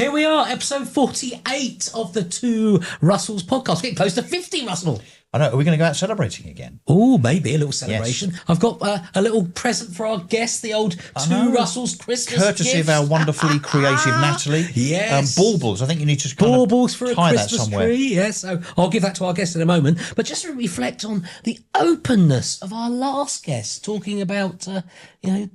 Here we are, episode 48 of the Two Russells podcast. Getting close to 50, Russell. I know. Are we going to go out celebrating again? Oh, maybe a little celebration. Yes. I've got a little present for our guest, the old Two Russells Christmas Courtesy gift. of our wonderfully creative Natalie. Yes. Baubles. I think you need to Baubles for a tie that Christmas somewhere. tree. Yes, so I'll give that to our guest in a moment. But just to reflect on the openness of our last guest, talking about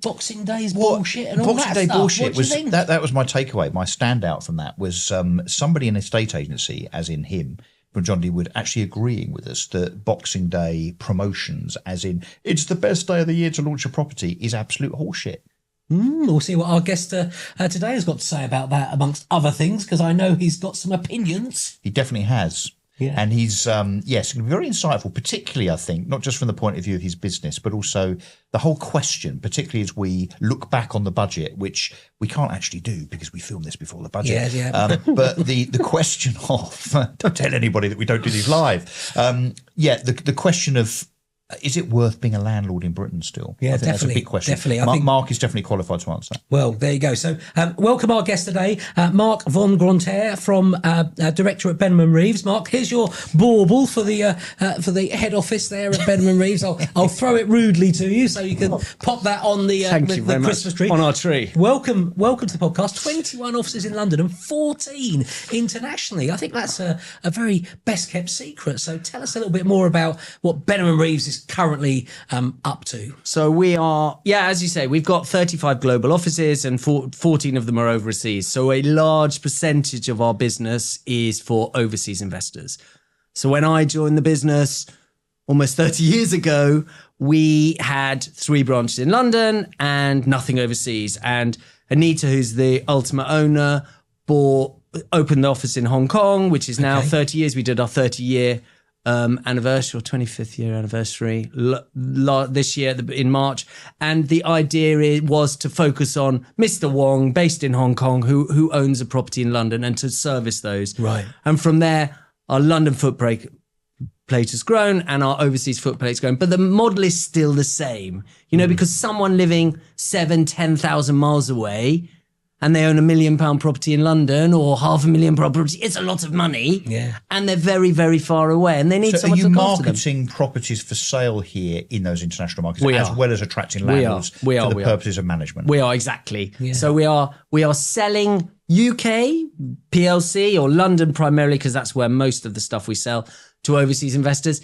Boxing Day's bullshit and all Boxing that Day stuff. bullshit What do you was think? that was my takeaway. My standout from that was somebody in a estate agency, as in him, from John D. Wood, actually agreeing with us that Boxing Day promotions, as in it's the best day of the year to launch a property, is absolute horseshit. We'll see what our guest today has got to say about that, amongst other things, because I know he's got some opinions. He definitely has. Yeah. And he's, very insightful, particularly, I think, not just from the point of view of his business, but also the whole question, particularly as we look back on the budget, which we can't actually do because we filmed this before the budget. Yeah. But the question of, don't tell anybody that we don't do these live. The question of, is it worth being a landlord in Britain still? Yeah, I think definitely. That's a big question. Definitely. I think Mark is definitely qualified to answer. Well, there you go. So, welcome our guest today, Marc von Grundherr, from director at Benham Reeves. Mark, here's your bauble for the head office there at Benham Reeves. I'll throw it rudely to you so you can pop that on the Christmas tree on our tree. Welcome to the podcast. 21 offices in London and 14 internationally. I think that's a very best kept secret. So, tell us a little bit more about what Benham Reeves is currently up to. So we are, as you say, we've got 35 global offices and 14 of them are overseas. So a large percentage of our business is for overseas investors. So when I joined the business almost 30 years ago, we had 3 branches in London and nothing overseas. And Anita, who's the ultimate owner, opened the office in Hong Kong, which is now 30 years. We did our 30-year anniversary or 25th year anniversary this year in March, and the idea was to focus on Mr. Wong, based in Hong Kong, who owns a property in London, and to service those. Right. And from there, our London footprint has grown and our overseas footplate's grown, but the model is still the same. Because someone living 7,000-10,000 miles away, and they own £1 million property in London or £500,000 property, it's a lot of money. Yeah. And they're very, very far away, and they need someone to look after them. Are you marketing properties for sale here in those international markets, as are. well as attracting landlords for the purposes of management? We are, exactly. Yeah. So we are selling UK, PLC, or London primarily, because that's where most of the stuff we sell to overseas investors.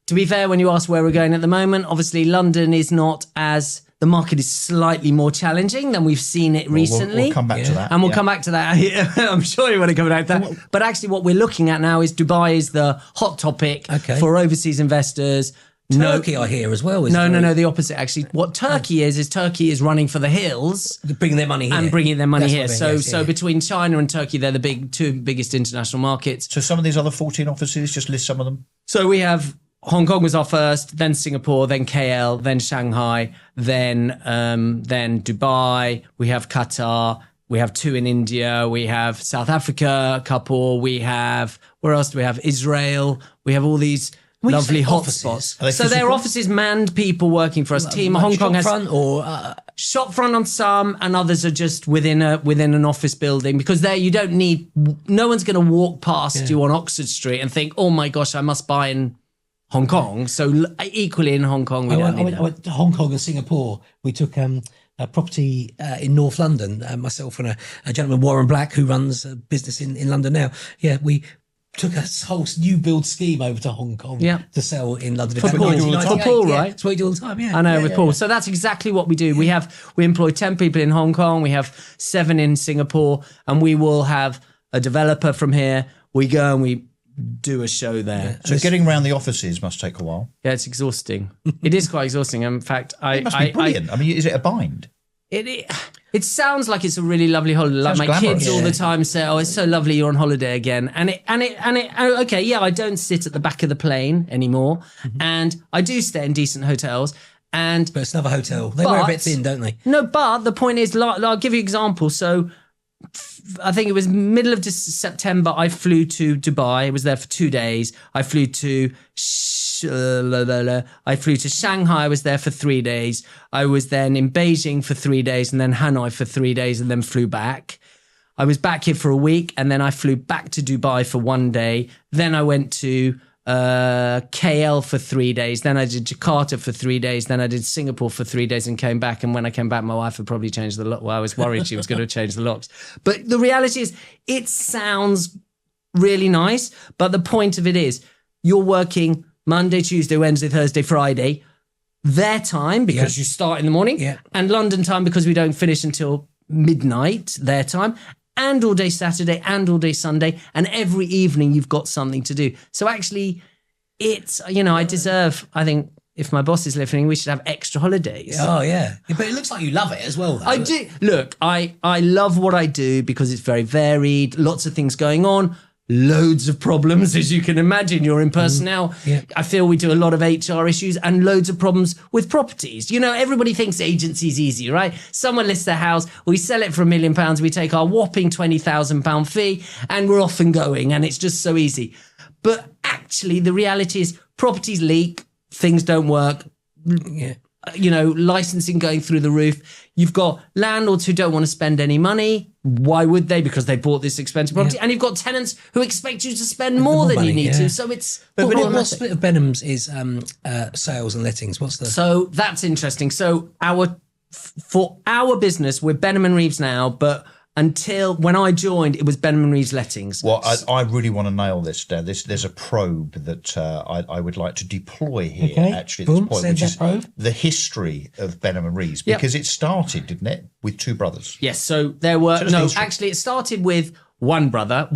To be fair, when you ask where we're going at the moment, obviously London is not as... The market is slightly more challenging than we've seen it recently. We'll come back to that. And we'll come back to that. I'm sure you want to come back to that. But actually what we're looking at now is Dubai is the hot topic for overseas investors. Turkey, I hear, as well. No, the opposite, actually. What Turkey is Turkey is running for the hills. Bringing their money here. And bringing their money here. That's So between China and Turkey, they're the two biggest international markets. So some of these other 14 offices, just list some of them. So we have... Hong Kong was our first, then Singapore, then KL, then Shanghai, then Dubai. We have Qatar. We have 2 in India. We have South Africa, a couple. We have, where else do we have? Israel. We have all these lovely hotspots. So they're offices, manned people working for us. Team Hong Kong has front or shop front on some, and others are just within an office building, because there you don't need. No one's going to walk past you on Oxford Street and think, oh my gosh, I must buy in Hong Kong. So equally in Hong Kong, I went to Hong Kong and Singapore. We took a property in North London, myself and a gentleman, Warren Black, who runs a business in London now. Yeah, we took a whole new build scheme over to Hong Kong to sell in London. For Paul, right? That's what we do all the time, I know, with Paul. So that's exactly what we do. Yeah. We employ 10 people in Hong Kong. We have 7 in Singapore, and we will have a developer from here. We go and we do a show there. So getting around the offices must take a while. Yeah, it's exhausting. It is quite exhausting. In fact, it must be brilliant. I mean, is it a bind? It sounds like it's a really lovely holiday. Like my kids all the time say, "Oh, it's so lovely, you're on holiday again." And I don't sit at the back of the plane anymore, and I do stay in decent hotels. But it's another hotel. They wear a bit thin, don't they? No, but the point is, I'll give you an example. So I think it was middle of September, I flew to Dubai. I was there for 2 days. I flew to Shanghai. I was there for 3 days. I was then in Beijing for 3 days, and then Hanoi for 3 days, and then flew back. I was back here for a week, and then I flew back to Dubai for 1 day. Then I went to KL for 3 days. Then I did Jakarta for 3 days. Then I did Singapore for 3 days and came back. And when I came back, my wife had probably changed the lock. Well, I was worried she was going to change the locks. But the reality is, it sounds really nice. But the point of it is, you're working Monday, Tuesday, Wednesday, Thursday, Friday, their time because you start in the morning, and London time because we don't finish until midnight, their time, and all day Saturday and all day Sunday, and every evening you've got something to do. So actually, it's, I think if my boss is listening, we should have extra holidays. Oh, yeah. But it looks like you love it as well, though. I do. Look, I love what I do because it's very varied, lots of things going on, loads of problems, as you can imagine. You're in personnel. I feel we do a lot of HR issues and loads of problems with properties. Everybody thinks agency's easy, right? Someone lists their house, we sell it for £1 million, we take our whopping £20,000 fee, and we're off and going, and it's just so easy. But actually, the reality is properties leak, things don't work. Licensing going through the roof. You've got landlords who don't want to spend any money. Why would they? Because they bought this expensive property. And you've got tenants who expect you to spend more than you need to. So it's... But what split of Benham's is sales and lettings? So that's interesting. So for our business, we're Benham Reeves now, but until when I joined, it was Benham Reeves Lettings. Well, I really want to nail this down. There's a probe that I would like to deploy here, actually, at this point, which is the history of Benham Reeves, because it started, didn't it, with two brothers? Yes, so there were... No, actually, it started with one brother,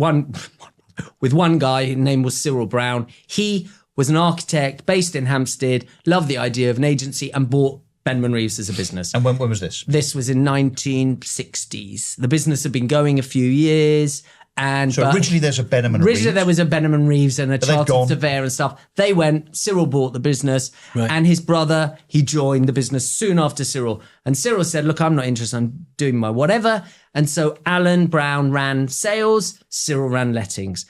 with one guy, his name was Cyril Brown. He was an architect based in Hampstead, loved the idea of an agency, and bought Benham Reeves as a business. And when was this? This was in 1960s. The business had been going a few years. So originally there's a Benham Reeves. Originally there was a Benham Reeves and a chartered surveyor and stuff. They went, Cyril bought the business, and his brother, he joined the business soon after Cyril. And Cyril said, look, I'm not interested, I'm doing my whatever. And so Alan Brown ran sales, Cyril ran lettings.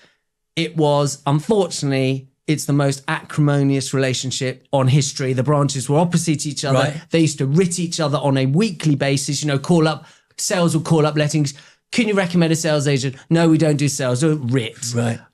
It was, unfortunately... It's the most acrimonious relationship on history. The branches were opposite each other. They used to writ each other on a weekly basis. Sales would call up lettings. Can you recommend a sales agent? No, we don't do sales. Writ.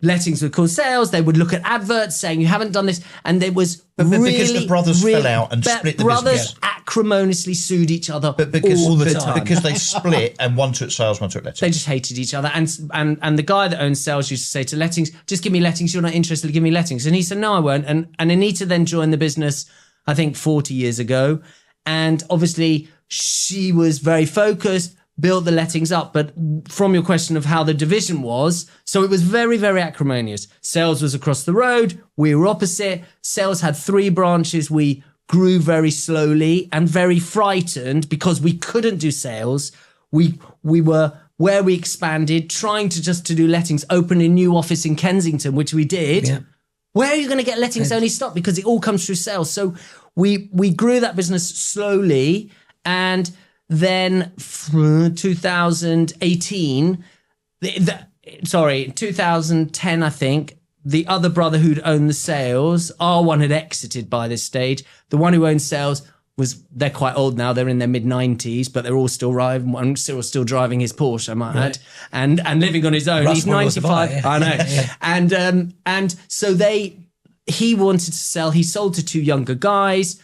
Lettings would call sales. They would look at adverts saying you haven't done this. And there was because the brothers fell out and split the business. Brothers acrimoniously sued each other all the time. Because they split and one took sales, one took lettings. They just hated each other. And the guy that owns sales used to say to lettings, just give me lettings. You're not interested, give me lettings. And he said, no, I won't. And Anita then joined the business, I think 40 years ago. And obviously she was very focused, built the lettings up. But from your question of how the division was, so it was very, very acrimonious. Sales was across the road. We were opposite. Sales had 3 branches. We grew very slowly and very frightened because we couldn't do sales. We were, where we expanded, trying to do lettings, open a new office in Kensington, which we did. Where are you going to get lettings only stock? Because it all comes through sales. So we grew that business slowly, and then 2018, 2010, I think, the other brother who'd owned the sales, our one had exited by this stage. The one who owned sales they're quite old now. They're in their mid-90s, but they're all still driving. One still driving his Porsche, I might add, and living on his own. He's 95. I know. And so he wanted to sell. He sold to 2 younger guys.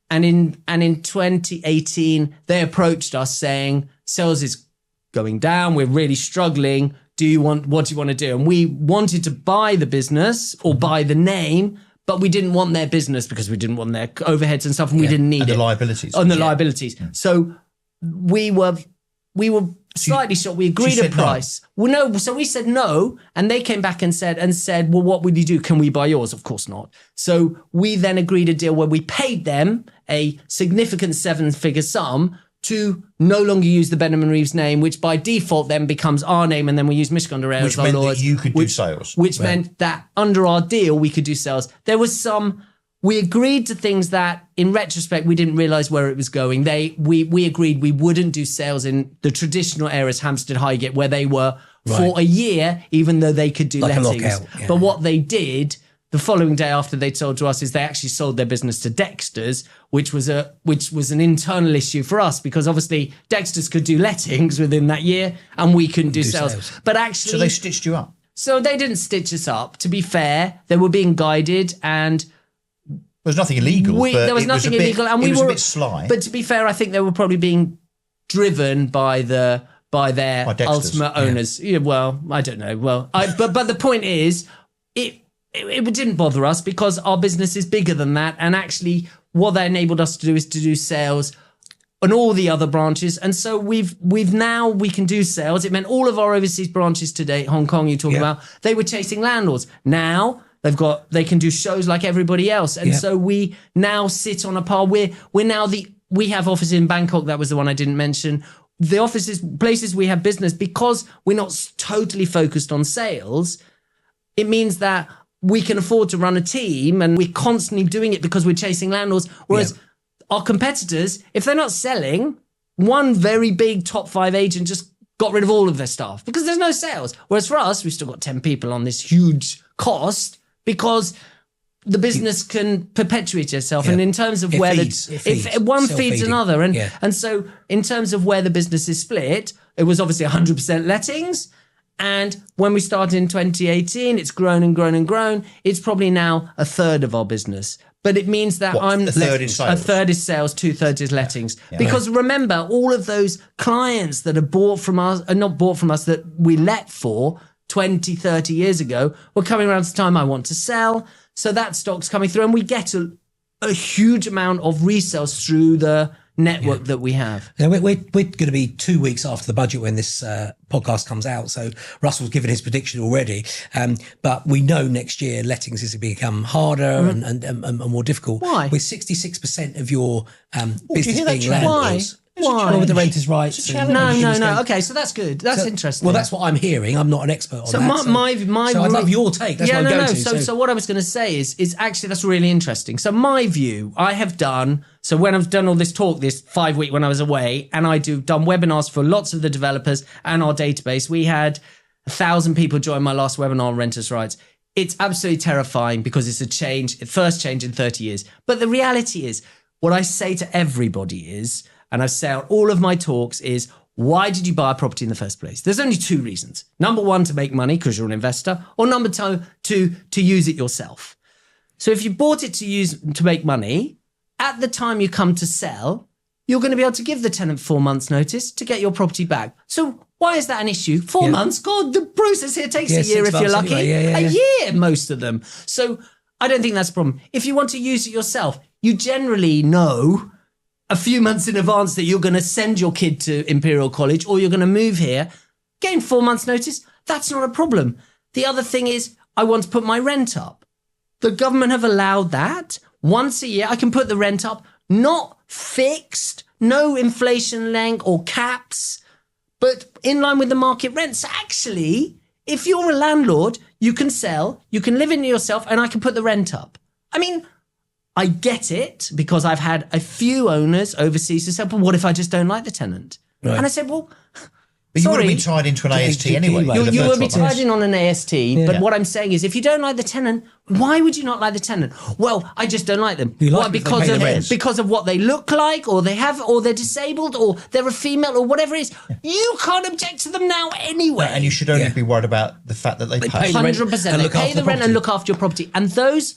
And in 2018, they approached us saying, sales is going down. We're really struggling. What do you want to do? And we wanted to buy the business or buy the name, but we didn't want their business because we didn't want their overheads and stuff, and we didn't need the liabilities. Liabilities. So we were slightly shocked. We agreed a price. No. Well, no. So we said no, and they came back and said, well, what would you do? Can we buy yours? Of course not. So we then agreed a deal where we paid them a significant 7-figure sum to no longer use the Benham Reeves name, which by default then becomes our name, and then we use Michigan as our lawyers. Which meant that you could do sales. Which meant that under our deal, we could do sales. There was we agreed to things that, in retrospect, we didn't realise where it was going. We agreed we wouldn't do sales in the traditional areas, Hampstead, Highgate, where they were for a year, even though they could do lettings. But what they did, the following day after they told to us is they actually sold their business to Dexter's, which was an internal issue for us because obviously Dexter's could do lettings within that year and we couldn't do sales. But actually, so they stitched you up. So they didn't stitch us up. To be fair, they were being guided and. There was nothing illegal. There was nothing illegal, and we were a bit sly. But to be fair, I think they were probably being driven by their ultimate owners. Yeah, well, I don't know. Well, but the point is, it didn't bother us because our business is bigger than that, and actually, what they enabled us to do is to do sales on all the other branches, and so we can do sales. It meant all of our overseas branches today, Hong Kong, you talk about, they were chasing landlords. Now they can do shows like everybody else, and so we now sit on a par. We have offices in Bangkok. That was the one I didn't mention. The places we have business, because we're not totally focused on sales, it means that we can afford to run a team and we're constantly doing it because we're chasing landlords. Whereas our competitors, if they're not selling, one very big top 5 agent just got rid of all of their staff because there's no sales. Whereas for us, we've still got 10 people on this huge cost because the business can perpetuate itself. And in terms of if one feeds another. And so in terms of where the business is split, it was obviously 100% lettings. And when we started in 2018, it's grown and grown and grown. It's probably now a third of our business. But it means that a third is sales. A third is sales, 2/3 is lettings. Because remember, all of those clients that are not bought from us that we let for 20, 30 years ago were coming around to the time I want to sell. So that stock's coming through and we get a huge amount of resales through the network that we have. Now, we're going to be 2 weeks after the budget when this podcast comes out. So Russell's given his prediction already. But we know next year lettings is going to become harder and more difficult. Why? With 66% of your business being landlords. Why? Well, with the renters' rights. No. Okay, so that's good. That's interesting. Well, that's what I'm hearing. I'm not an expert on that. So I'd love your take. That's what I'm going to. So what I was going to say is actually that's really interesting. So my view, I have done. So when I've done all this talk, this 5 week when I was away, and done webinars for lots of the developers and our database. We had 1,000 people join my last webinar on renters' rights. It's absolutely terrifying because it's first change in 30 years. But the reality is, what I say to everybody is, and I say on all of my talks is, why did you buy a property in the first place? There's only 2 reasons. Number 1, to make money because you're an investor, or number 2, to use it yourself. So if you bought it to make money, at the time you come to sell, you're going to be able to give the tenant 4 months notice to get your property back. So why is that an issue? 4 months? God, the process here takes a year if you're lucky. Anyway. A year, most of them. So I don't think that's a problem. If you want to use it yourself, you generally know a few months in advance that you're going to send your kid to Imperial College or you're going to move here. Getting 4 months notice, that's not a problem. The other thing is, I want to put my rent up. The government have allowed that. Once a year, I can put the rent up, not fixed, no inflation link or caps, but in line with the market rent. So actually, if you're a landlord, you can sell, you can live in it yourself, and I can put the rent up. I mean, I get it because I've had a few owners overseas who said, but what if I just don't like the tenant? Right. And I said, well, but you would have been tied into an AST anyway. You would be tied in on an AST. But what I'm saying is, if you don't like the tenant, why would you not like the tenant? Well, I just don't like them. Why? Because of what they look like, or they have, or they're disabled, or they're a female, or whatever it is. You can't object to them now anyway. And you should only be worried about the fact that they pay 100%. They pay the rent and look after your property. And those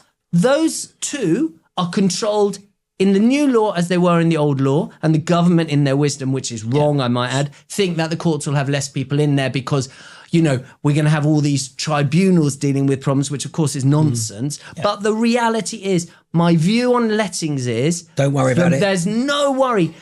2 are controlled in the new law as they were in the old law, and the government in their wisdom, which is wrong, I might add, think that the courts will have less people in there because, we're going to have all these tribunals dealing with problems, which of course is nonsense. But the reality is, my view on lettings is... Don't worry about it. There's no worry.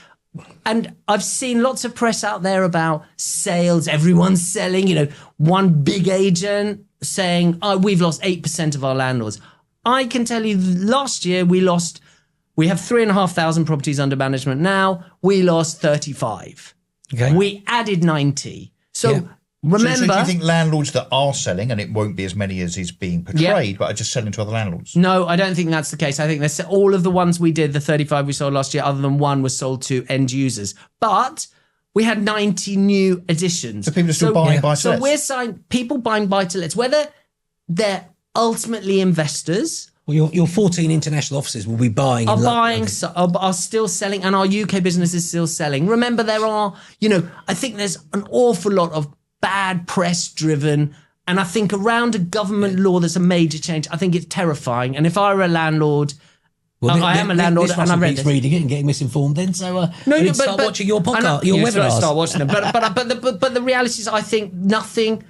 And I've seen lots of press out there about sales, everyone's selling, one big agent saying, we've lost 8% of our landlords. I can tell you last year we have 3,500 properties under management now. We lost 35. Okay. We added 90. So remember... So do you think landlords that are selling, and it won't be as many as is being portrayed, but are just selling to other landlords? No, I don't think that's the case. I think all of the ones we did, the 35 we sold last year, other than one, was sold to end users. But we had 90 new additions. So people are still buying buy-to-lets? So we're people buying buy-to-lets, whether they're ultimately investors Well, your 14 international offices will be buying. are still selling, and our UK business is still selling. Remember, there are, I think there's an awful lot of bad press driven, and I think around a government law that's a major change. I think it's terrifying. And if I were a landlord, I am a landlord, and I read this. Reading it and getting misinformed. Then start watching your podcast, your webinars. Start watching them. But the reality is, I think nothing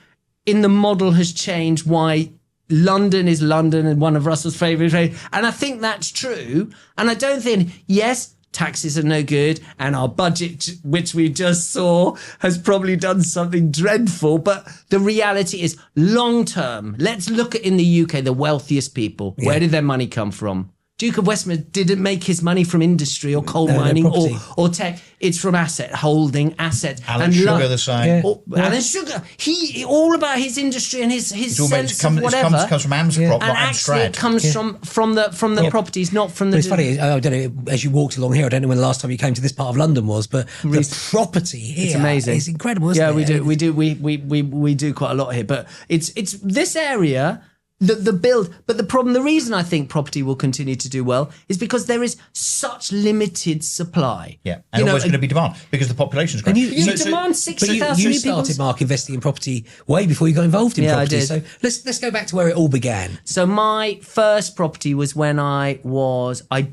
in the model has changed. Why London is London and one of Russell's favourite. And I think that's true. And I don't think, yes, taxes are no good. And our budget, which we just saw, has probably done something dreadful. But the reality is long term, let's look at in the UK, the wealthiest people. Yeah. Where did their money come from? Duke of Westminster didn't make his money from industry or coal mining or tech. It's from holding assets. Alan Sugar the same. Yeah. Alan Sugar, he all about his industry and his sense of whatever. It comes from Amstrad, and actually it comes from the properties, not from the. But it's funny. I don't know. As you walked along here, I don't know when the last time you came to this part of London was, but the property here, it's amazing. It's incredible. Isn't it? We do quite a lot here, but it's this area. The build, but the reason I think property will continue to do well is because there is such limited supply. Yeah, and always going to be demand because the population's growing. You demand 60,000 You started, Mark, investing in property way before you got involved in property. I did. So let's go back to where it all began. So my first property was when I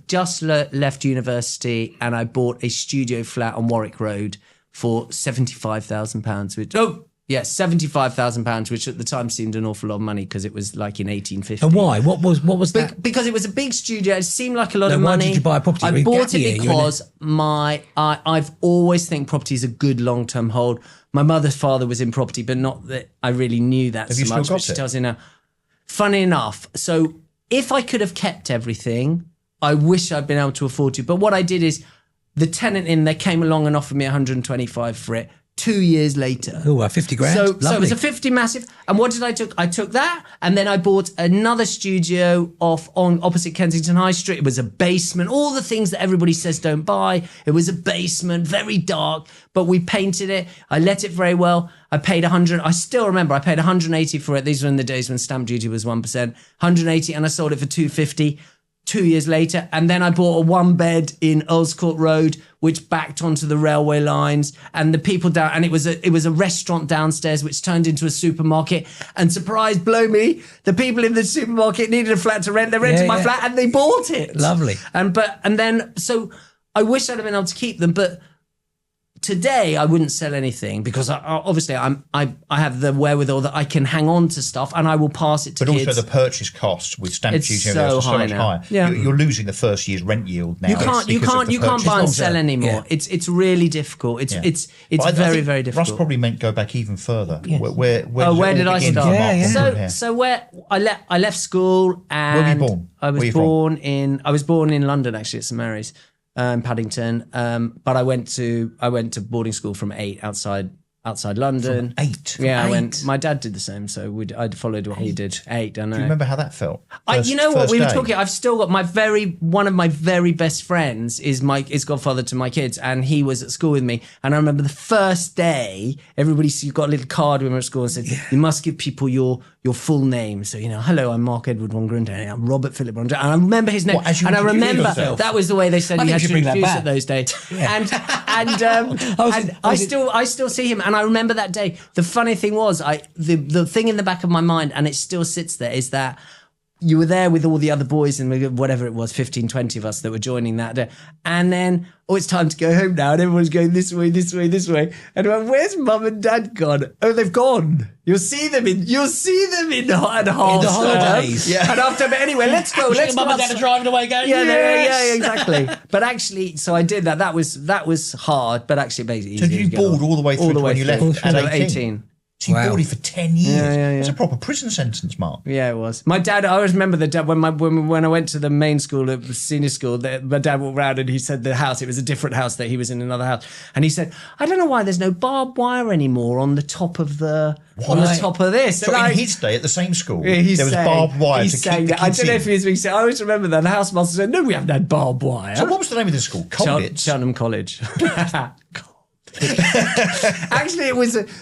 just left university and I bought a studio flat on Warwick Road for £75,000, which £75,000, which at the time seemed an awful lot of money because it was like in 1850. And why? What was that? Because it was a big studio. It seemed like a lot of money. Why did you buy a property? I bought it because I've always think property is a good long-term hold. My mother's father was in property, but not that I really knew that so much. Which tells you now. Funny enough, so if I could have kept everything, I wish I'd been able to afford to. But what I did is the tenant in there came along and offered me 125 for it. 2 years later. Oh, 50 grand. So it was a 50 massive. And what did I took? I took that and then I bought another studio on opposite Kensington High Street. It was a basement. All the things that everybody says don't buy. It was a basement, very dark, but we painted it. I let it very well. I paid 100. I still remember I paid 180 for it. These were in the days when stamp duty was 1%. 180 and I sold it for 250. 2 years later, and then I bought a one bed in Earls Court Road, which backed onto the railway lines, and the people down, and it was a restaurant downstairs, which turned into a supermarket. And surprise, blow me, the people in the supermarket needed a flat to rent. They rented my flat, and they bought it. Lovely. So I wish I'd have been able to keep them, but today I wouldn't sell anything because obviously I have the wherewithal that I can hang on to stuff and I will pass it to kids. But also the purchase cost with stamp duty is so much higher. Yeah. You're losing the first year's rent yield now. You can't buy and sell anymore. Yeah. It's really difficult. It's very, very difficult. Russ probably meant go back even further. Yes. Where did I start? So where I left school and where were you born? I was born in London actually at St Mary's. Paddington, but I went to boarding school from 8 outside London. From 8? Yeah, I went. My dad did the same, so I followed what he did. 8, I know. Do you remember how that felt? You know what, we were talking, I've still got one of my very best friends is godfather to my kids, and he was at school with me, and I remember the first day, you got a little card when we were at school and said, you must give people your full name. So, hello, I'm Marc Edward von Grundherr, I'm Robert Philip von Grundherr, and I remember his name, and I remember that was the way they said you had to introduce it those days. And I still see him, and I remember that day. The funny thing was, the thing in the back of my mind, and it still sits there, is that you were there with all the other boys and whatever it was, 15, 20 of us that were joining that day. And then, it's time to go home now. And everyone's going this way, this way, this way. And I went, where's mum and dad gone? Oh, they've gone. You'll see them in half the holidays. Yeah. And but anyway, let's go. Let's mum and dad are driving away going, yeah, exactly. But actually, so I did that. That was hard, but actually it made it easier. So did you board all the way through when you left at 18? So you boarded for 10 years. Yeah. It's a proper prison sentence, Mark. Yeah, it was. My dad, I always remember the dad when I went to the main school, at senior school, my dad walked around and he said it was a different house, that he was in another house. And he said, I don't know why there's no barbed wire anymore on the top of this. So in his day at the same school, there was barbed wire to keep the kids I don't know if he was being said. I always remember that. The housemaster said, no, we haven't had barbed wire. So what was the name of the school? Cheltenham College. Actually,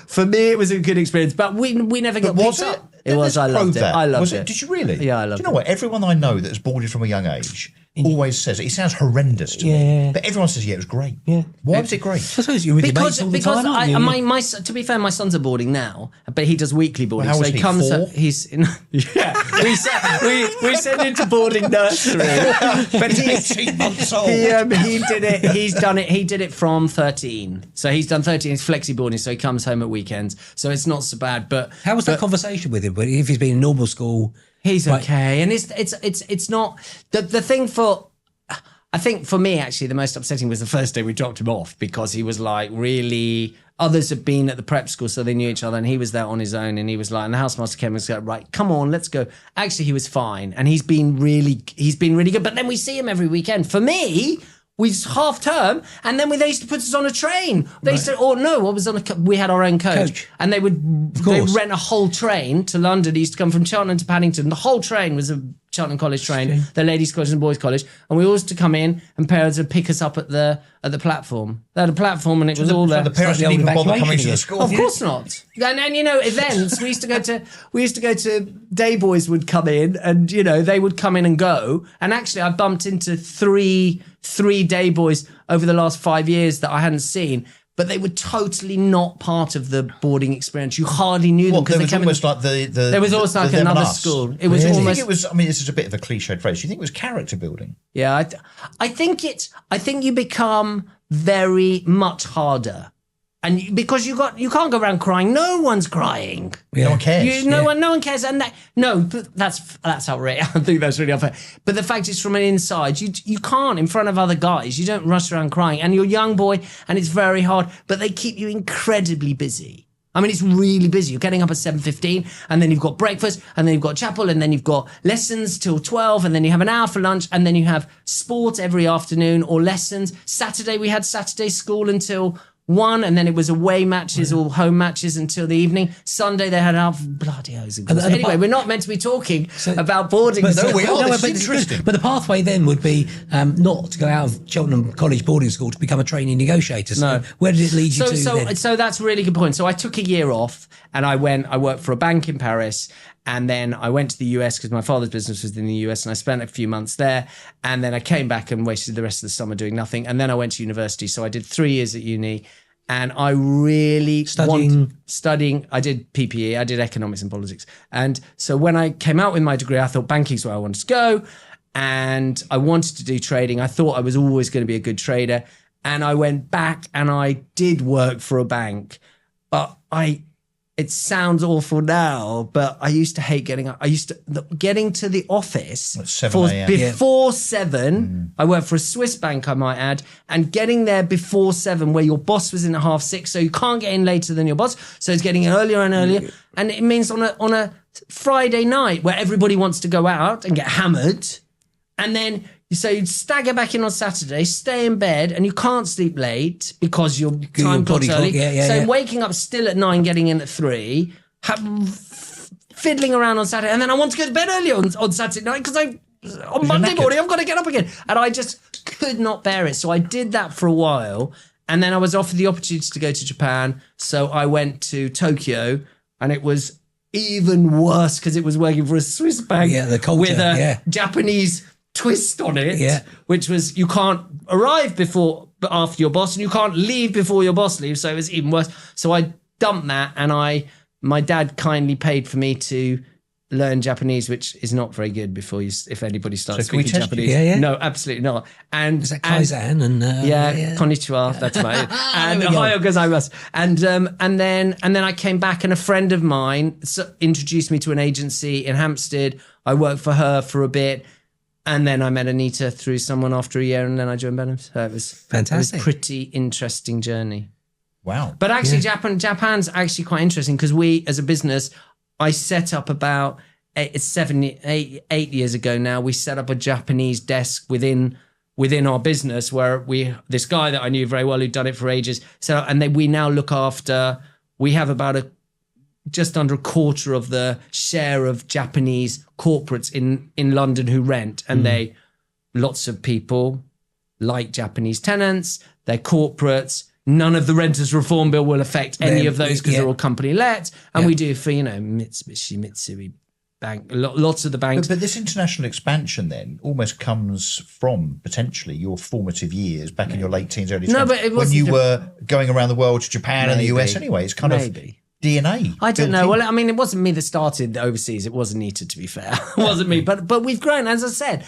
for me, it was a good experience, but we never got was picked it? up. It was. I loved it. I loved it. Did you really? Yeah, I loved it. Do you know what? Everyone I know that's boarded from a young age always says it sounds horrendous to me, but everyone says, yeah, it was great. Yeah. Why was it great? I suppose you're really mates all the time, aren't you? My to be fair, my son's are boarding now, but he does weekly boarding. Well, how so was he, comes. 4? He's in, we send him to boarding nursery, but 18 months old. he did it. He's done it. He did it from 13. So he's done 13. He's flexi boarding, so he comes home at weekends. So it's not so bad. But how was that conversation with him? If he's been in normal school, he's okay, and it's not the thing for. I think for me, actually, the most upsetting was the first day we dropped him off, because he was like really. Others had been at the prep school, so they knew each other, and he was there on his own, and he was like, and the housemaster came and said, right, come on, let's go. Actually, he was fine, and he's been really good. But then we see him every weekend. For me, we half term, and then they used to put us on a train. They used to, we had our own coach. And they would rent a whole train to London. He used to come from Cheltenham to Paddington. The whole train was a Cheltenham College train, the ladies' college and the boys' college, and we all used to come in, and parents would pick us up at the platform. They had a platform, and it was all there. So the parents didn't even bother coming to the school. Of course not. And events we used to go to day boys would come in, and they would come in and go. And actually, I bumped into three day boys over the last 5 years that I hadn't seen. But they were totally not part of the boarding experience. You hardly knew them because they came almost like there was almost like another school. It was almost. Do you think it was? I mean, this is a bit of a cliched phrase. Do you think it was character building? Yeah, I think you become very much harder, and because you can't go around crying. No one's crying. Yeah. No one cares. No one cares, and that's outrageous. I think that's really unfair. But the fact is, from an inside, you can't in front of other guys. You don't rush around crying, and you're a young boy, and it's very hard. But they keep you incredibly busy. I mean, it's really busy. You're getting up at 7:15, and then you've got breakfast, and then you've got chapel, and then you've got lessons till 12, and then you have an hour for lunch, and then you have sport every afternoon or lessons. Saturday, we had Saturday school until 1, and then it was away matches or home matches until the evening. Sunday they had bloody hell. Anyway, we're not meant to be talking about boarding. But no, we are. It's interesting. But the pathway then would be not to go out of Cheltenham College boarding school to become a trainee negotiator. So no. Where did it lead you to then? So that's a really good point. So I took a year off, and I worked for a bank in Paris. And then I went to the US because my father's business was in the US, and I spent a few months there. And then I came back and wasted the rest of the summer doing nothing. And then I went to university. So I did 3 years at uni, and I really studying. I did PPE, I did economics and politics. And so when I came out with my degree, I thought banking's where I wanted to go. And I wanted to do trading. I thought I was always going to be a good trader. And I went back and I did work for a bank, but it sounds awful now, but I used to hate getting up. Getting to the office at 7 a.m. before 7. I worked for a Swiss bank, I might add, and getting there before 7, where your boss was in at 6:30, so you can't get in later than your boss. So it's getting earlier and earlier, and it means on a Friday night where everybody wants to go out and get hammered, and then. So you'd stagger back in on Saturday, stay in bed, and you can't sleep late because your time clock's early. So waking up still at 9, getting in at 3, fiddling around on Saturday, and then I want to go to bed early on Saturday night because on Monday morning I've got to get up again. And I just could not bear it. So I did that for a while, and then I was offered the opportunity to go to Japan. So I went to Tokyo, and it was even worse because it was working for a Swiss bank the culture, with a Japanese twist on it, which was you can't arrive after your boss, and you can't leave before your boss leaves, so it was even worse. So I dumped that, and my dad kindly paid for me to learn Japanese, which is not very good if anybody starts speaking Japanese. No, absolutely not. And is that Kaizen and konnichiwa, that's about it. And ohayo gozaimasu. And then I came back, and a friend of mine introduced me to an agency in Hampstead. I worked for her for a bit. And then I met Anita through someone after a year, and then I joined Benham. So it was fantastic. It was a pretty interesting journey. Wow. But actually, Japan's actually quite interesting because we, as a business, I set up about 8 years ago now. We set up a Japanese desk within our business where this guy that I knew very well who'd done it for ages. So we now look after. We have about just under a quarter of the share of Japanese corporates in London who rent, and lots of people like Japanese tenants, they're corporates, None of the renters reform bill will affect any of those because they're all company let. And we do for, Mitsubishi, Mitsui Bank, lots of the banks. But this international expansion then almost comes from potentially your formative years back in your late teens, early 20s. No, but it was when you were going around the world to Japan and the US anyway. It's kind of DNA. I don't know. Well, I mean, it wasn't me that started overseas. It wasn't Anita, to be fair. It wasn't me. But we've grown. As I said,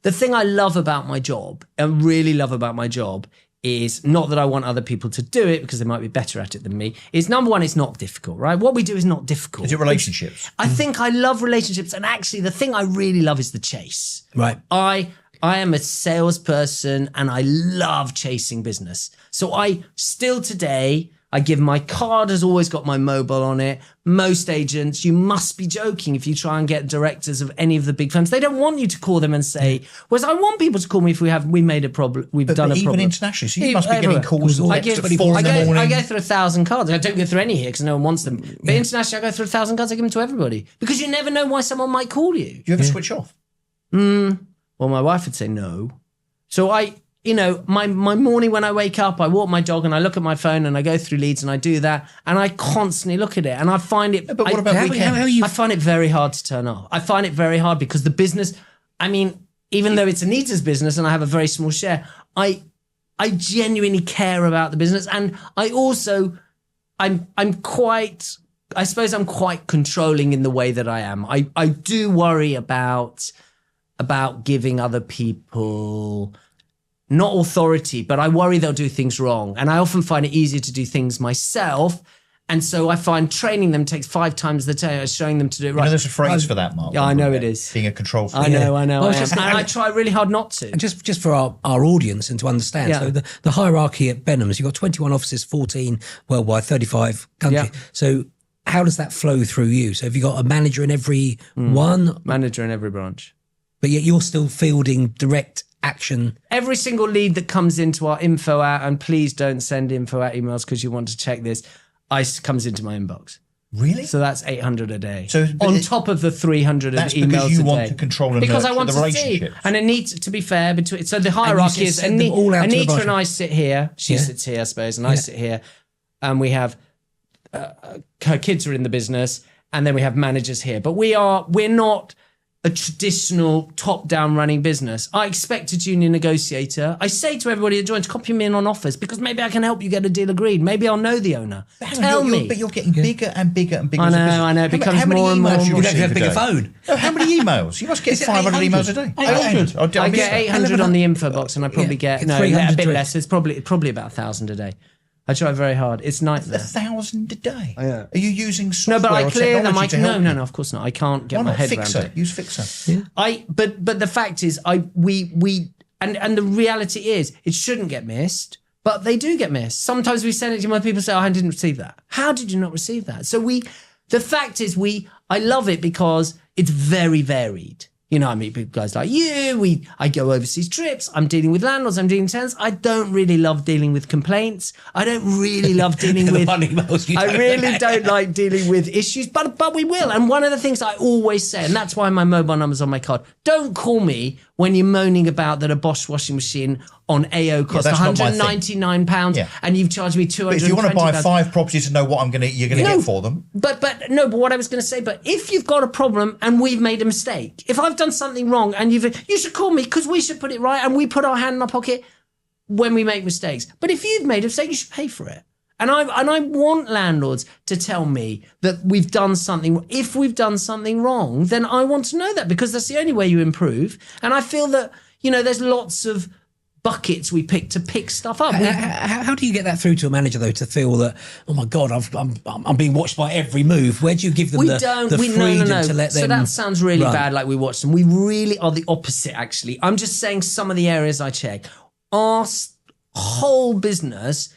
the thing I love about my job, and really love about my job, is not that I want other people to do it because they might be better at it than me. Is number one, it's not difficult, right? What we do is not difficult. Is it relationships? I think I love relationships. And actually, the thing I really love is the chase. Right. I am a salesperson and I love chasing business. So I still today, I give my card, has always got my mobile on it. Most agents, you must be joking if you try and get directors of any of the big firms. They don't want you to call them and say, whereas I want people to call me if we made a problem, we've done a problem. Even internationally, so you must be getting calls all I go through 1,000 cards. I don't go through any here because no one wants them. But internationally, I go through 1,000 cards, I give them to everybody. Because you never know why someone might call you. Do you ever switch off? Well, my wife would say no. So my morning when I wake up, I walk my dog and I look at my phone and I go through leads and I do that and I constantly look at it and I find it. But what about weekends? I find it very hard to turn off. I find it very hard because the business, even though it's Anita's business and I have a very small share, I genuinely care about the business. And I also, I'm quite controlling in the way that I am. I do worry about giving other people not authority, but I worry they'll do things wrong. And I often find it easier to do things myself. And so I find training them takes 5 times the time as showing them to do it right. There's a phrase for that, Mark. Yeah, I know it is. Being a control freak. I know. And I try really hard not to. And just for our audience and to understand, so the hierarchy at Benham's, you've got 21 offices, 14 worldwide, 35 countries. Yeah. So how does that flow through you? So have you got a manager in every one? Manager in every branch. But yet you're still fielding direct action. Every single lead that comes into our info out, and please don't send info out emails because you want to check this, comes into my inbox. Really? So that's 800 a day. So on top of the 300 that's emails because you a want day. to control and because I want the to relationship. See, and it needs to be fair between. So the hierarchy is Anita and I sit here. She sits here, I suppose, and I sit here, and we have her kids are in the business, and then we have managers here. But we're not a traditional top-down running business. I expect a junior negotiator. I say to everybody that joins, copy me in on offers because maybe I can help you get a deal agreed. Maybe I'll know the owner. Tell me. But you're getting bigger and bigger and bigger. I know. It becomes more and more. You don't have a bigger phone. No, how many emails? You must get 500 emails a day. 800. I get 800 on the info box, and I probably get a bit less. It's probably about 1,000 a day. I try very hard. It's nightmare. 1,000 a day. Oh, yeah. Are you using software? No, but I clear them. No, you? of course not. I can't get Why my not? head Fixer. around it. Use Fixer. Yeah. But the fact is, we and the reality is, it shouldn't get missed, but they do get missed. Sometimes we send it to my people say, "Oh, I didn't receive that." How did you not receive that? So the fact is, I love it because it's very varied. I meet guys like you. I go overseas trips. I'm dealing with landlords. I'm dealing with tenants. I don't really love dealing with complaints. I don't really love dealing with. I really don't like dealing with issues, but we will. And one of the things I always say, and that's why my mobile number's on my card. Don't call me when you're moaning about that a Bosch washing machine on AO costs £199 and you've charged me £220. If you want to buy 5 properties to know what you're gonna get for them. But what I was going to say, but if you've got a problem and we've made a mistake, if I've done something wrong and you should call me because we should put it right and we put our hand in our pocket when we make mistakes. But if you've made a mistake, you should pay for it. And I want landlords to tell me that we've done something. If we've done something wrong, then I want to know that because that's the only way you improve. And I feel that, there's lots of buckets we pick to pick stuff up. How do you get that through to a manager though, to feel that, oh my God, I'm being watched by every move? Where do you give them the freedom to let them? So that sounds really bad, like we watch them. We really are the opposite, actually. I'm just saying some of the areas I check. Our whole business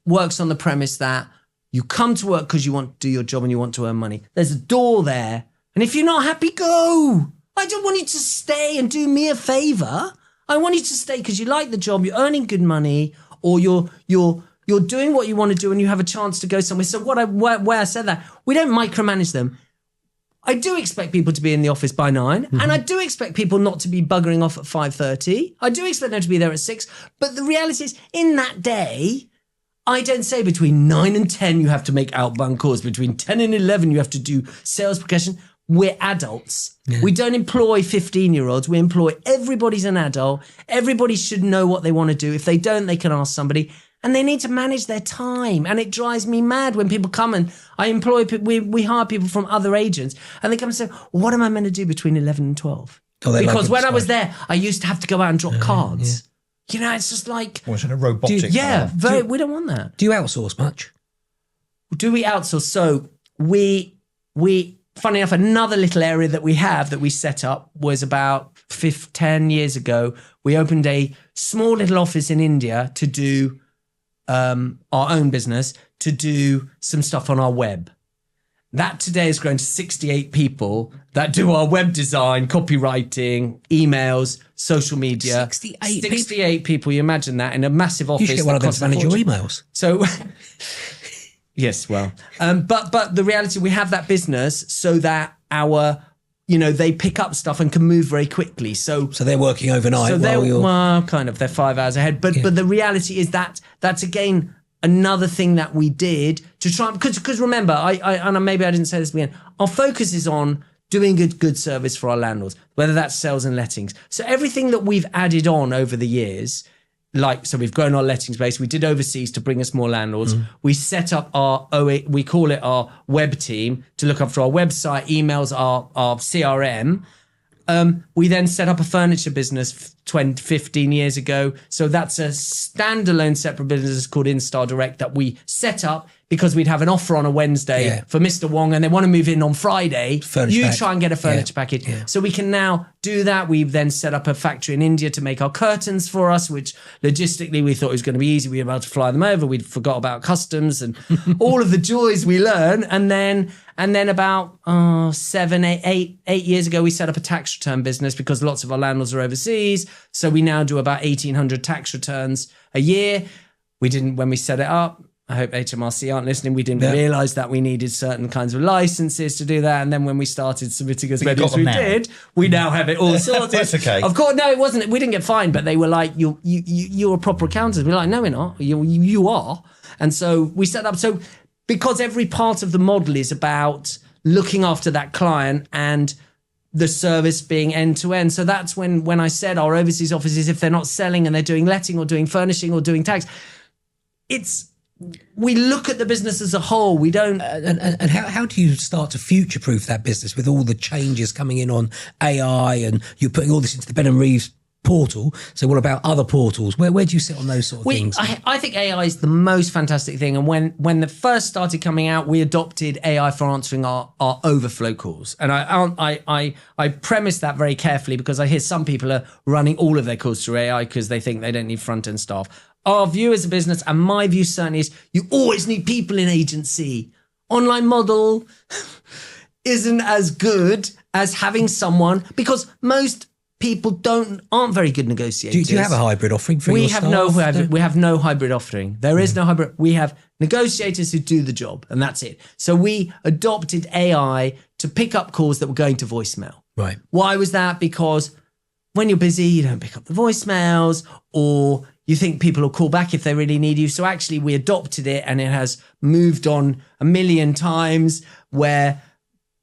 works on the premise that you come to work because you want to do your job and you want to earn money. There's a door there. And if you're not happy, go. I don't want you to stay and do me a favor. I want you to stay because you like the job, you're earning good money, or you're doing what you want to do and you have a chance to go somewhere. So where I said that, we don't micromanage them. I do expect people to be in the office by 9, and I do expect people not to be buggering off at 5:30. I do expect them to be there at 6. But the reality is, in that day, I don't say between 9 and 10 you have to make outbound calls. Between 10 and 11 you have to do sales progression. We're adults. Yeah. We don't employ 15-year-olds. We employ everybody's an adult. Everybody should know what they want to do. If they don't, they can ask somebody. And they need to manage their time. And it drives me mad when people come and I employ people, we hire people from other agents and they come and say, well, what am I meant to do between 11 and 12? Because when I was there, I used to have to go out and drop cards. Yeah. You know, it's just like... Was it a robotic? We don't want that. Do you outsource much? Do we outsource? So we funny enough, another little area that we have that we set up was about 10 years ago. We opened a small little office in India to do our own business, to do some stuff on our web. That today has grown to 68 people that do our web design, copywriting, emails, social media. 68 people. You imagine that in a massive office. You should get one of them to manage your emails. So, yes, well, but the reality, we have that business so that they pick up stuff and can move very quickly. So they're working overnight. So they're 5 hours ahead. But the reality is that's again another thing that we did to try, because remember, and maybe I didn't say this again, our focus is on doing a good service for our landlords, whether that's sales and lettings. So everything that we've added on over the years, so we've grown our lettings base, we did overseas to bring us more landlords. We set up we call it our web team to look after our website, emails, our CRM. We then set up a furniture business 15 years ago. So that's a standalone separate business called Instar Direct that we set up because we'd have an offer on a Wednesday for Mr. Wong and they want to move in on Friday. Try and get a furniture package. Yeah. So we can now do that. We've then set up a factory in India to make our curtains for us, which logistically we thought it was going to be easy. We were about to fly them over. We'd forgot about customs and all of the joys we learn. And then about 8 years ago, we set up a tax return business because lots of our landlords are overseas. So we now do about 1,800 tax returns a year. We didn't, when we set it up, I hope HMRC aren't listening, we didn't realise that we needed certain kinds of licenses to do that. And then when we started submitting as many as we did, we now have it all sorted. That's okay. Of course, no, it wasn't. We didn't get fined, but they were like, you're a proper accountant. We're like, no, we're not. You are. And so we set up, so because every part of the model is about looking after that client and the service being end to end. So that's when I said our overseas offices, if they're not selling and they're doing letting or doing furnishing or doing tax, we look at the business as a whole. We don't. And how do you start to future-proof that business with all the changes coming in on AI and you're putting all this into the Benham Reeves portal? So what about other portals? Where do you sit on those sort of things? I think AI is the most fantastic thing. And when the first started coming out, we adopted AI for answering our overflow calls. And I premise that very carefully because I hear some people are running all of their calls through AI because they think they don't need front-end staff. Our view as a business, and my view certainly is, you always need people in agency. Online model isn't as good as having someone, because most people aren't very good negotiators. Do you have a hybrid offering for your staff? We have no hybrid offering. There is no hybrid. We have negotiators who do the job, and that's it. So we adopted AI to pick up calls that were going to voicemail. Right. Why was that? Because when you're busy, you don't pick up the voicemails, or you think people will call back if they really need you. So actually we adopted it and it has moved on a million times, where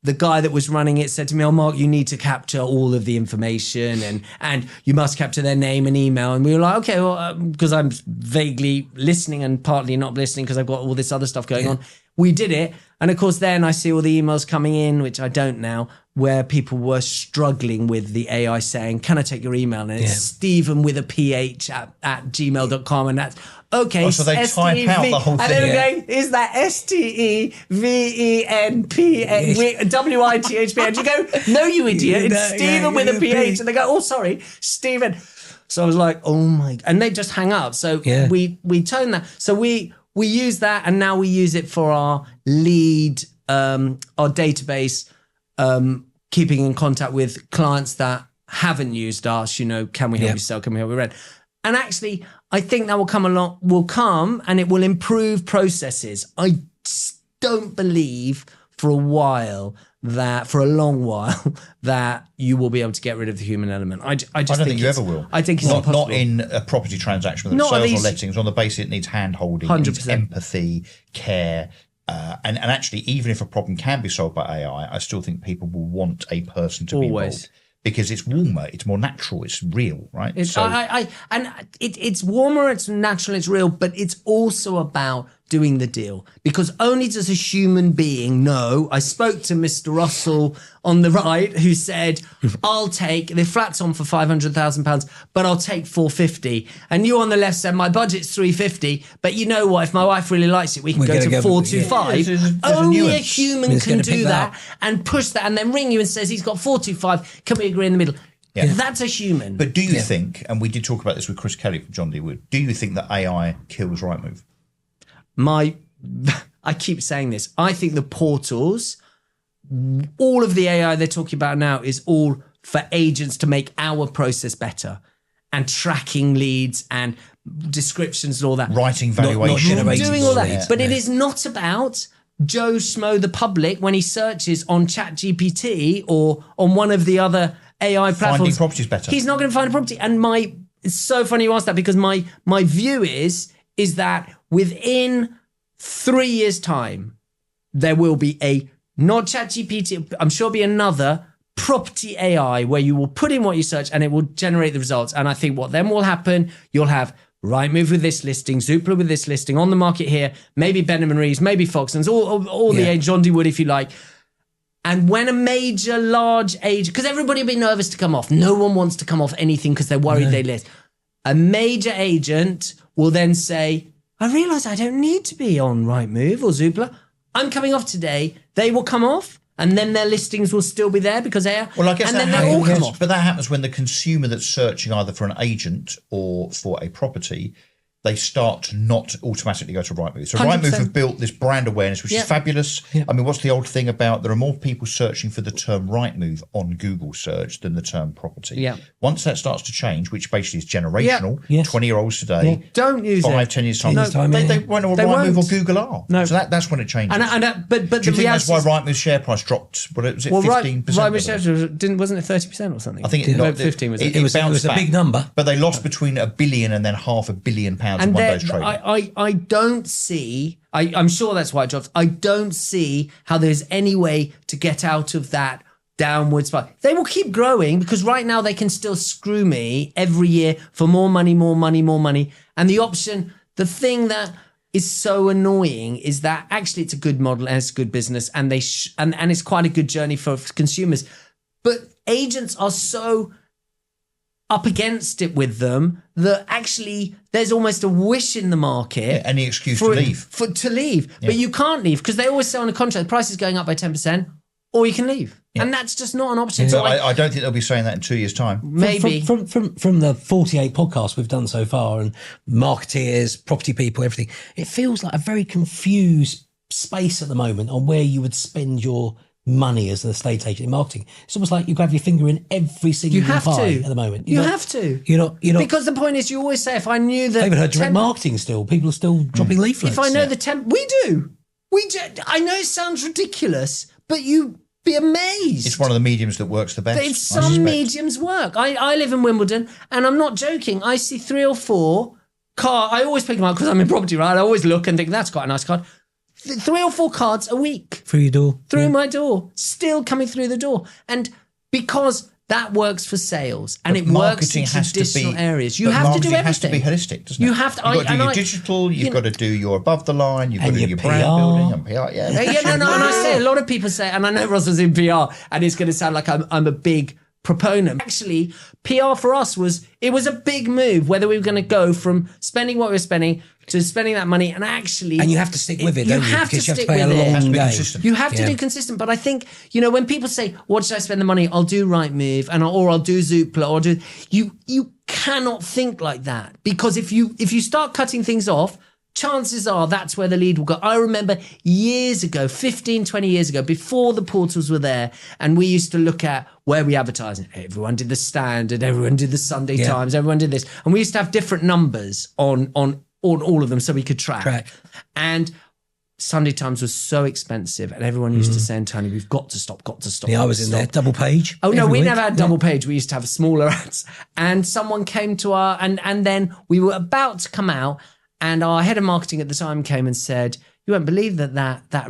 the guy that was running it said to me, oh, Mark, you need to capture all of the information and you must capture their name and email. And we were like, okay, well, because I'm vaguely listening and partly not listening because I've got all this other stuff going on. We did it. And of course, then I see all the emails coming in, which I don't now, where people were struggling with the AI saying, can I take your email? And it's Stephen with a PH at gmail.com. And that's, okay. Oh, so they type out the whole thing. And then going, is that STEVENPWITHP? And you go, no, you idiot. It's Stephen with a PH. And they go, oh, sorry, Stephen. So I was like, oh my, and they just hang up. So we tone that. So we use that, and now we use it for our lead, our database, keeping in contact with clients that haven't used us. Can we help you sell? Can we help you rent? And actually, I think that will come and it will improve processes. I don't believe for a while, for a long while, that you will be able to get rid of the human element. I just don't think you ever will. I think it's not impossible. in a property transaction, whether it's sales or lettings, on the basis it needs hand-holding, it needs empathy, care. And actually, even if a problem can be solved by AI, I still think people will want a person to be involved. Because it's warmer, it's more natural, it's real, right? It's warmer, it's natural, it's real, but it's also about doing the deal. Because only does a human being know. I spoke to Mr. Russell on the right, who said, I'll take, the flat's on for £500,000, but I'll take 450. And you on the left said, my budget's 350, but you know what, if my wife really likes it, we can go to 425. There's only a human can do that and push that and then ring you and says he's got 425, can we agree in the middle? Yeah. That's a human. But do you think, and we did talk about this with Chris Kelly from John D. Wood, do you think that AI kills Rightmove? I keep saying this. I think the portals, all of the AI they're talking about now is all for agents to make our process better, and tracking leads and descriptions and all that. Writing valuation. Doing all that. Yeah. But it is not about Joe Schmo the public when he searches on ChatGPT or on one of the other AI platforms. Finding properties better. He's not going to find a property. And it's so funny you asked that, because my view is that within 3 years' time, there will be not ChatGPT, I'm sure be another property AI where you will put in what you search and it will generate the results. And I think what then will happen, you'll have Rightmove with this listing, Zoopla with this listing, on the market here, maybe Benham Reeves, maybe Foxtons, all the John D. Wood, if you like. And when a major, large agent, because everybody will be nervous to come off. No one wants to come off anything because they're worried they list. A major agent will then say, I realise I don't need to be on Rightmove or Zoopla. I'm coming off today. They will come off, and then their listings will still be there because they are. Well, I guess and then they'll all come off. But that happens when the consumer that's searching either for an agent or for a property, they start to not automatically go to Rightmove. So 100%. Rightmove have built this brand awareness, which is fabulous. Yeah. I mean, what's the old thing about there are more people searching for the term Rightmove on Google search than the term property. Yeah. Once that starts to change, which basically is generational, 20-year-olds today, don't use 10 years time, they won't know what Rightmove or Google are. No. So that's when it changes. But do you think that's why Rightmove's share price dropped? Was it 15%? Rightmove's share price wasn't it 30% or something? I think it 15 was it? It was a big number. But they lost between £1 billion and then £500 million in one day's trading. I don't see, I'm sure that's why it drops. I don't see how there's any way to get out of that downward spiral. They will keep growing because right now they can still screw me every year for more money. And the thing that is so annoying is that actually it's a good model and it's a good business and and it's quite a good journey for consumers. But agents are so up against it with them that actually there's almost a wish in the market. Any excuse to leave. But you can't leave because they always say on a contract, the price is going up by 10%, or you can leave. Yeah. And that's just not an option. So I don't think they'll be saying that in 2 years' time. Maybe. From the 48 podcasts we've done so far, and marketeers, property people, everything, it feels like a very confused space at the moment on where you would spend your money as an estate agent in marketing. It's almost like you have your finger in every single pie at the moment. You have to. You're not because the point is, you always say, if I knew that. I even heard direct marketing still. People are still dropping leaflets. If I know the we do. I know it sounds ridiculous, but you'd be amazed. It's one of the mediums that works the best. But some mediums work. I live in Wimbledon, and I'm not joking. I see 3 or 4 cars. I always pick them up because I'm in property, right? I always look and think, that's quite a nice card. 3 or 4 cards a week. Through your door. Through my door. Still coming through the door. And because that works for sales and it works in traditional areas. You have to do everything. It has to be holistic, doesn't it? You have to. You've got to do your digital, you've got to do your above the line, you've got to do your brand building and PR. And I say, a lot of people say, and I know Ross was in PR, and it's going to sound like I'm a big proponent. Actually, PR for us was a big move, whether we were going to go from spending what we were spending to spending that money, and you have to stick with it, don't you? Because you have to play a long game. You have to do consistent. But I think, when people say, what should I spend the money? I'll do Rightmove or I'll do Zoopla or you cannot think like that, because if you start cutting things off, chances are that's where the lead will go. I remember years ago, 15, 20 years ago, before the portals were there, and we used to look at where we advertised. Everyone did the Standard, everyone did the Sunday Times, everyone did this. And we used to have different numbers on all of them so we could track. And Sunday Times was so expensive, and everyone used to say, Tony, we've got to stop. Yeah, I was in there, double page. Oh, no, every we week. never had double page. We used to have smaller ads. And someone came to and then we were about to come out, and our head of marketing at the time came and said, you won't believe that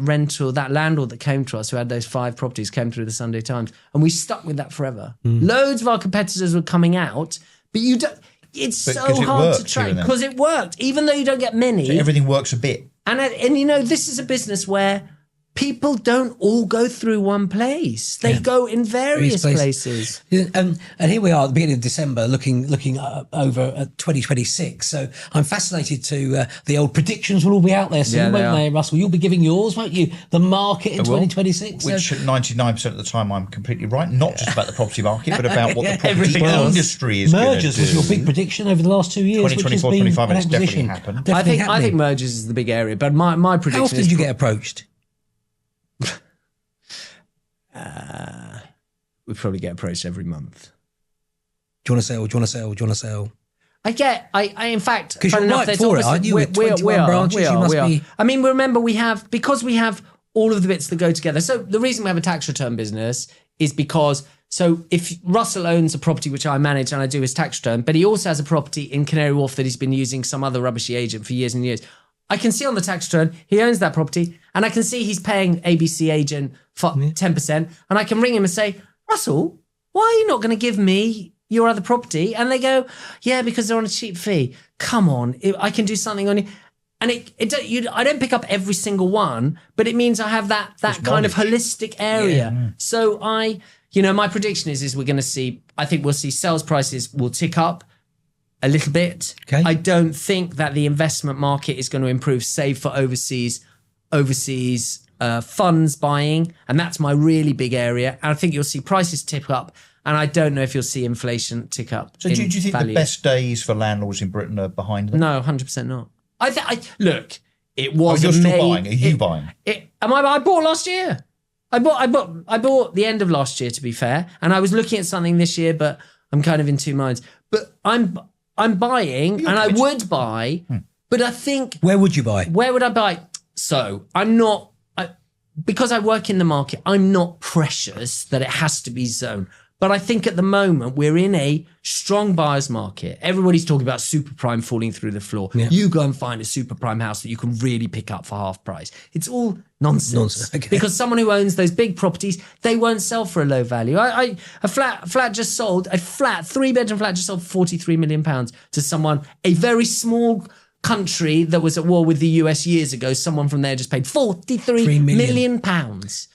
landlord that came to us who had those 5 properties came through the Sunday Times. And we stuck with that forever. Loads of our competitors were coming out, but you don't. It's so hard to track because it worked, even though you don't get many. So everything works a bit. And you know, this is a business where people don't all go through one place. They go in various places. And here we are at the beginning of December looking over at 2026. So I'm fascinated to the old predictions will all be out there soon, won't they, Russell? You'll be giving yours, won't you? The market in 2026. Which 99% of the time I'm completely right. Not just about the property market, but about what the property industry is going to do. Mergers was your big prediction over the last 2 years. 2024, 25, it's definitely happened. I think mergers is the big area, but my prediction is... How often did you get approached? We probably get approached every month. Do you want to sell? Do you want to sell? Do you want to sell? I in fact, because you're right for it, aren't you? With 21 branches, you must be. I mean, remember we have all of the bits that go together. So the reason we have a tax return business is because, so if Russell owns a property which I manage and I do his tax return, but he also has a property in Canary Wharf that he's been using some other rubbishy agent for years and years. I can see on the tax return he owns that property, and I can see he's paying ABC agent for 10%, and I can ring him and say, Russell, why are you not going to give me your other property? And they go, yeah, because they're on a cheap fee. Come on, I can do something on you. And I don't pick up every single one, but it means I have that kind of holistic area. Yeah. So my prediction is we're going to see, I think we'll see sales prices will tick up a little bit. Okay. I don't think that the investment market is going to improve, save for overseas funds buying, and that's my really big area. And I think you'll see prices tick up, and I don't know if you'll see inflation tick up. So do you think the best days for landlords in Britain are behind them? No, 100% not. Look, it was. You're still buying. Are you buying? I bought last year. I bought the end of last year, to be fair, and I was looking at something this year, but I'm kind of in two minds. But I'm buying, and I would buy, but I think... Where would you buy? Where would I buy? So I'm not... because I work in the market, I'm not precious that it has to be zone. But I think at the moment, we're in a strong buyer's market. Everybody's talking about super prime falling through the floor. Yeah. You go and find a super prime house that you can really pick up for half price. It's all nonsense. Okay. Because someone who owns those big properties, they won't sell for a low value. A flat just sold, a 3-bedroom flat just sold for £43 million to someone, a very small country that was at war with the US years ago. Someone from there just paid £43 million.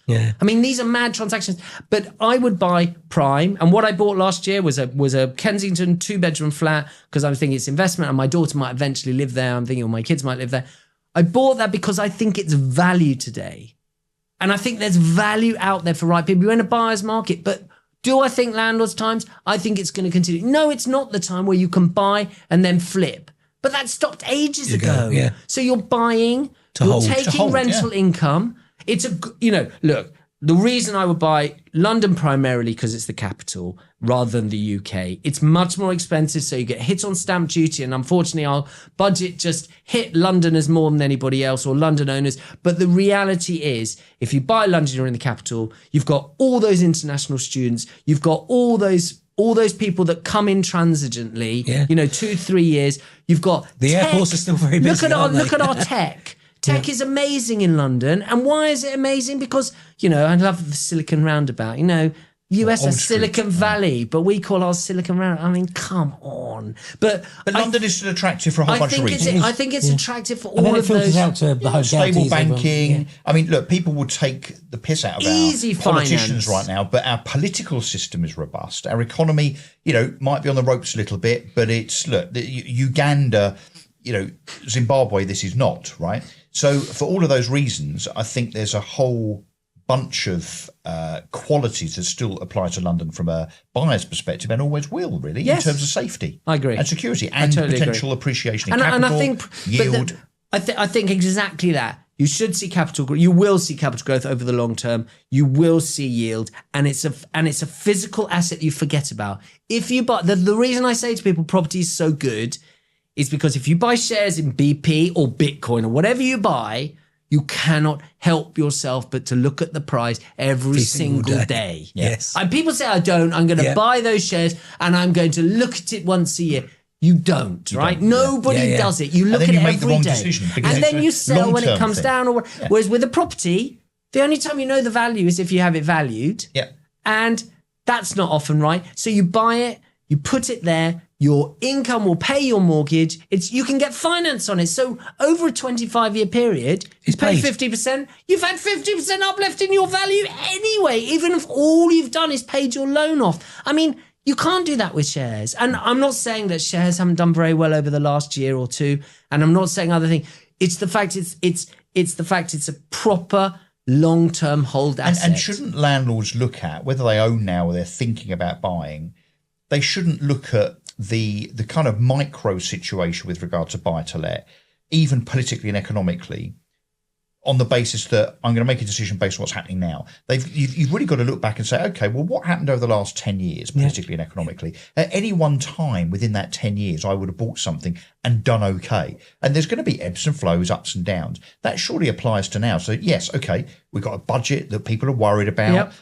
Yeah. I mean, these are mad transactions, but I would buy prime. And what I bought last year was a Kensington 2-bedroom flat because I was thinking it's investment and my daughter might eventually live there. I'm thinking, my kids might live there. I bought that because I think it's value today. And I think there's value out there for right people. You're in a buyer's market, but do I think landlords' times? I think it's going to continue. No, it's not the time where you can buy and then flip. But that stopped ages ago. Yeah. So you're buying, taking rental income. It's look, the reason I would buy London primarily because it's the capital rather than the UK. It's much more expensive, so you get hit on stamp duty. And unfortunately, our budget just hit Londoners more than anybody else or London owners. But the reality is, if you buy London, you're in the capital. You've got all those international students. You've got all those people that come in transigently, 2-3 years. You've got the tech. Airports are still very busy. Look at our tech. Tech is amazing in London. And why is it amazing? Because, I love the Silicon Roundabout. US has Silicon Valley, but we call ours Silicon Roundabout. I mean, come on. But London is still attractive for a whole bunch of reasons. I think it's attractive for all and then of those. Out to the stable banking. Yeah. I mean, look, people will take the piss out of easy our politicians right now, but our political system is robust. Our economy, might be on the ropes a little bit, but it's, look, Uganda, Zimbabwe, this is not, right? So for all of those reasons, I think there's a whole bunch of qualities that still apply to London from a buyer's perspective and always will, really, in terms of safety. I agree. And security and potential appreciation in capital, and I think, yield. I think exactly that. You should see capital growth. You will see capital growth over the long term. You will see yield, and it's a physical asset you forget about. If you buy, the reason I say to people property is so good is because if you buy shares in BP or Bitcoin or whatever you buy, You cannot help yourself but to look at the price every single day. Yes. And people say, I don't. I'm going to buy those shares and I'm going to look at it once a year. You don't, right? Nobody does it. You look at it every day. And then you sell when it comes down. Or whereas with a property, the only time you know the value is if you have it valued. Yeah. And that's not often right. So you buy it, you put it there, your income will pay your mortgage. You can get finance on it. So over a 25-year period, you pay 50%. You've had 50% uplift in your value anyway, even if all you've done is paid your loan off. I mean, you can't do that with shares. And I'm not saying that shares haven't done very well over the last year or two. And I'm not saying other things. It's the fact it's a proper long-term hold asset. And shouldn't landlords look at, whether they own now or they're thinking about buying, they shouldn't look at the kind of micro situation with regard to buy-to-let, even politically and economically, on the basis that I'm going to make a decision based on what's happening now. You've really got to look back and say, okay, well, what happened over the last 10 years, politically and economically? At any one time within that 10 years, I would have bought something and done okay. And there's going to be ebbs and flows, ups and downs. That surely applies to now. So yes, okay, we've got a budget that people are worried about.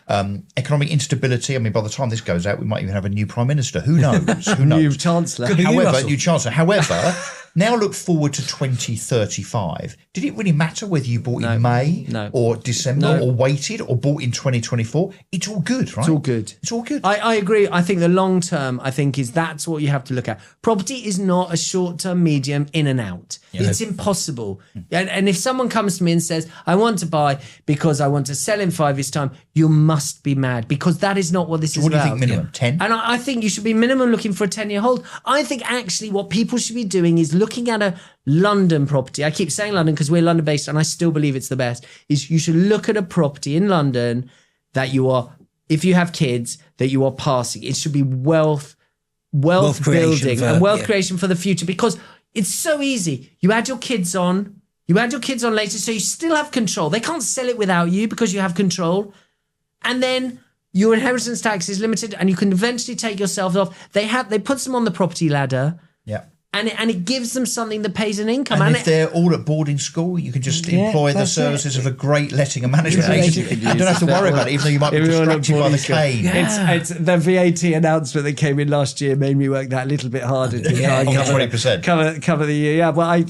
Economic instability. I mean, by the time this goes out, we might even have a new prime minister. Who knows? Who knows? New chancellor. New chancellor. However, now look forward to 2035. Did it really matter whether you bought in May or December or waited or bought in 2024? It's all good, right? It's all good. It's all good. I agree. I think the long term, that's what you have to look at. Property is not a short term, medium, in and out. It's impossible. And if someone comes to me and says, I want to buy because I want to sell in 5 years' time, you must be mad, because that is not what this is about. What do you think minimum? 10? And I think you should be minimum looking for a 10-year hold. I think actually what people should be doing is looking at a London property. I keep saying London because we're London based and I still believe it's the best. Is you should look at a property in London that you are, if you have kids, that you are passing. It should be wealth building and wealth creation for the future, because it's so easy. You add your kids on later, so you still have control. They can't sell it without you because you have control. And then your inheritance tax is limited and you can eventually take yourself off. They put them on the property ladder. Yeah. And it gives them something that pays an income. And if they're all at boarding school, you can just employ the services of a great letting and management agency. You don't have to worry about it, even though you might be distracted by the cane. It's the VAT announcement that came in last year made me work that a little bit harder to try and 20%. the year. Yeah, well,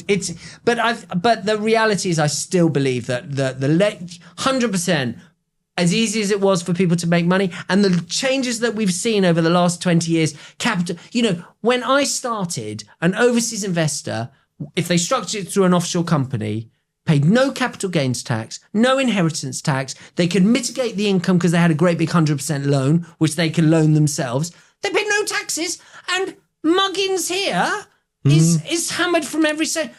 but the reality is, I still believe that the 100%. As easy as it was for people to make money, and the changes that we've seen over the last 20 years, capital, when I started, an overseas investor, if they structured it through an offshore company, paid no capital gains tax, no inheritance tax, they could mitigate the income because they had a great big 100% loan, which they can loan themselves. They paid no taxes, and Muggins here is hammered from every side.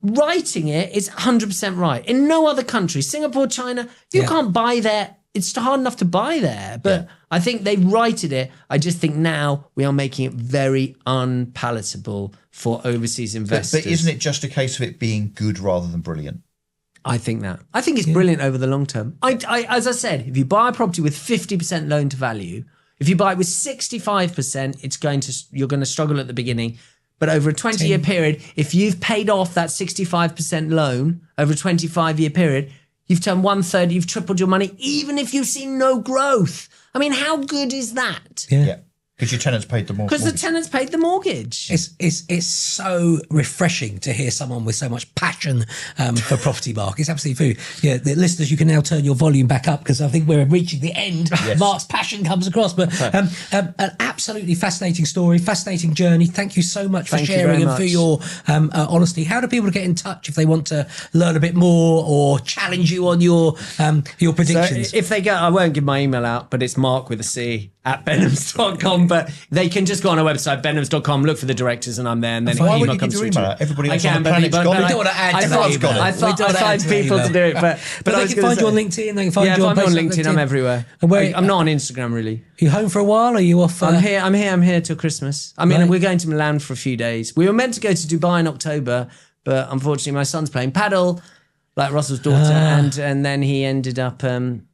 Writing it is 100% right. In no other country, Singapore, China, you can't buy there. It's hard enough to buy there. But I think they righted it. I just think now we are making it very unpalatable for overseas investors. But isn't it just a case of it being good rather than brilliant? I think it's brilliant over the long term. As I said, if you buy a property with 50% loan to value, if you buy it with 65%, you're going to struggle at the beginning. But over a 20-year period, if you've paid off that 65% loan over a 25-year period, you've turned 1/3, you've tripled your money, even if you've seen no growth. I mean, how good is that? Yeah. Because your tenants paid the mortgage. Because the tenants paid the mortgage. It's so refreshing to hear someone with so much passion for property, Mark. It's absolutely food. Yeah, the listeners, you can now turn your volume back up because I think we're reaching the end. Yes. Mark's passion comes across. But an absolutely fascinating story, fascinating journey. Thank you so much for sharing and for your honesty. How do people get in touch if they want to learn a bit more or challenge you on your predictions? So if they go, I won't give my email out, but it's Mark with a C @benhams.com. But they can just go on our website, benhams.com, look for the directors, and I'm there. And then why would you give your email out? Everybody else on the planet's got it. We don't want to add to that. I find people to do it. But they can find you on LinkedIn. They can find you on LinkedIn. I'm everywhere. I'm not on Instagram, really. Are you home for a while? Or are you off? I'm here till Christmas. I mean, we're going to Milan for a few days. We were meant to go to Dubai in October, but unfortunately my son's playing paddle, like Russell's daughter, and then he ended up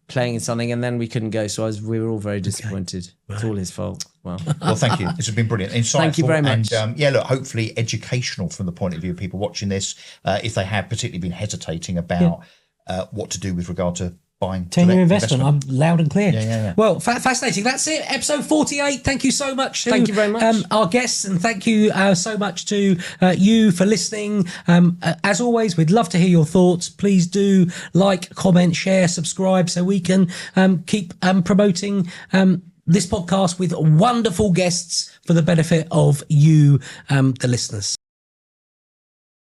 playing in something, and then we couldn't go. So we were all very disappointed. It's all his fault. Well, thank you. This has been brilliant, insightful. Thank you very much. And look, hopefully educational from the point of view of people watching this, if they have particularly been hesitating about what to do with regard to buying 10-year investment. I'm loud and clear. Yeah. Well, fascinating. That's it. Episode 48. Thank you so much. Thank you very much. Our guests, and thank you so much to you for listening. As always, we'd love to hear your thoughts. Please do like, comment, share, subscribe, so we can keep promoting this podcast with wonderful guests for the benefit of you, the listeners.